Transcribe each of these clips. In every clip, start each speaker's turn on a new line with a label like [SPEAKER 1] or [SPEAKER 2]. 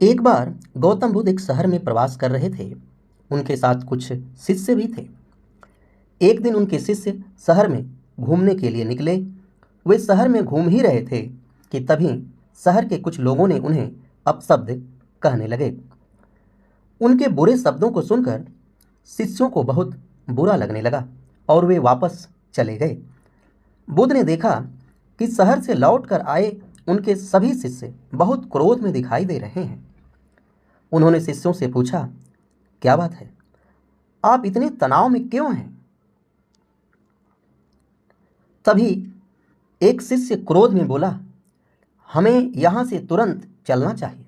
[SPEAKER 1] एक बार गौतम बुद्ध एक शहर में प्रवास कर रहे थे। उनके साथ कुछ शिष्य भी थे। एक दिन उनके शिष्य शहर में घूमने के लिए निकले। वे शहर में घूम ही रहे थे कि तभी शहर के कुछ लोगों ने उन्हें अपशब्द कहने लगे। उनके बुरे शब्दों को सुनकर शिष्यों को बहुत बुरा लगने लगा और वे वापस चले गए। बुद्ध ने देखा कि शहर से लौटकर आए उनके सभी शिष्य बहुत क्रोध में दिखाई दे रहे हैं। उन्होंने शिष्यों से पूछा, क्या बात है? आप इतने तनाव में क्यों हैं? तभी एक शिष्य क्रोध में बोला, हमें यहाँ से तुरंत चलना चाहिए।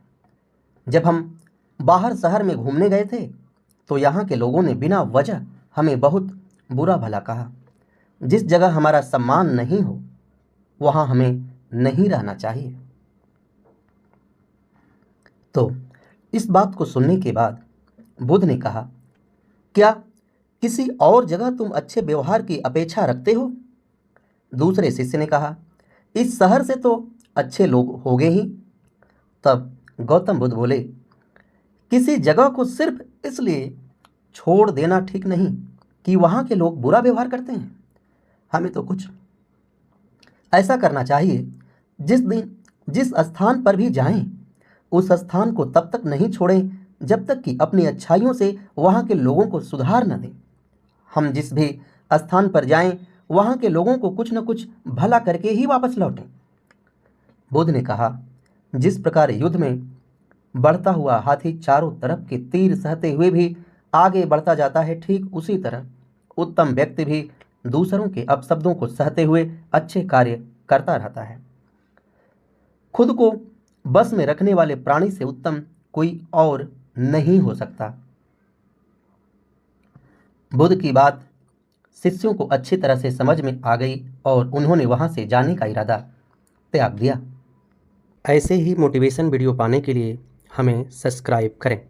[SPEAKER 1] जब हम बाहर शहर में घूमने गए थे तो यहाँ के लोगों ने बिना वजह हमें बहुत बुरा भला कहा। जिस जगह हमारा सम्मान नहीं हो वहाँ हमें नहीं रहना चाहिए। तो इस बात को सुनने के बाद बुद्ध ने कहा, क्या किसी और जगह तुम अच्छे व्यवहार की अपेक्षा रखते हो? दूसरे शिष्य ने कहा, इस शहर से तो अच्छे लोग होंगे ही। तब गौतम बुद्ध बोले, किसी जगह को सिर्फ इसलिए छोड़ देना ठीक नहीं कि वहाँ के लोग बुरा व्यवहार करते हैं। हमें तो कुछ ऐसा करना चाहिए जिस स्थान पर भी जाएं, उस स्थान को तब तक नहीं छोड़ें जब तक कि अपनी अच्छाइयों से वहाँ के लोगों को सुधार न दें। हम जिस भी स्थान पर जाएं, वहाँ के लोगों को कुछ न कुछ भला करके ही वापस लौटें। बुद्ध ने कहा, जिस प्रकार युद्ध में बढ़ता हुआ हाथी चारों तरफ के तीर सहते हुए भी आगे बढ़ता जाता है, ठीक उसी तरह उत्तम व्यक्ति भी दूसरों के अपशब्दों को सहते हुए अच्छे कार्य करता रहता है। खुद को बस में रखने वाले प्राणी से उत्तम कोई और नहीं हो सकता। बुद्ध की बात शिष्यों को अच्छी तरह से समझ में आ गई और उन्होंने वहां से जाने का इरादा त्याग दिया। ऐसे ही मोटिवेशन वीडियो पाने के लिए हमें सब्सक्राइब करें।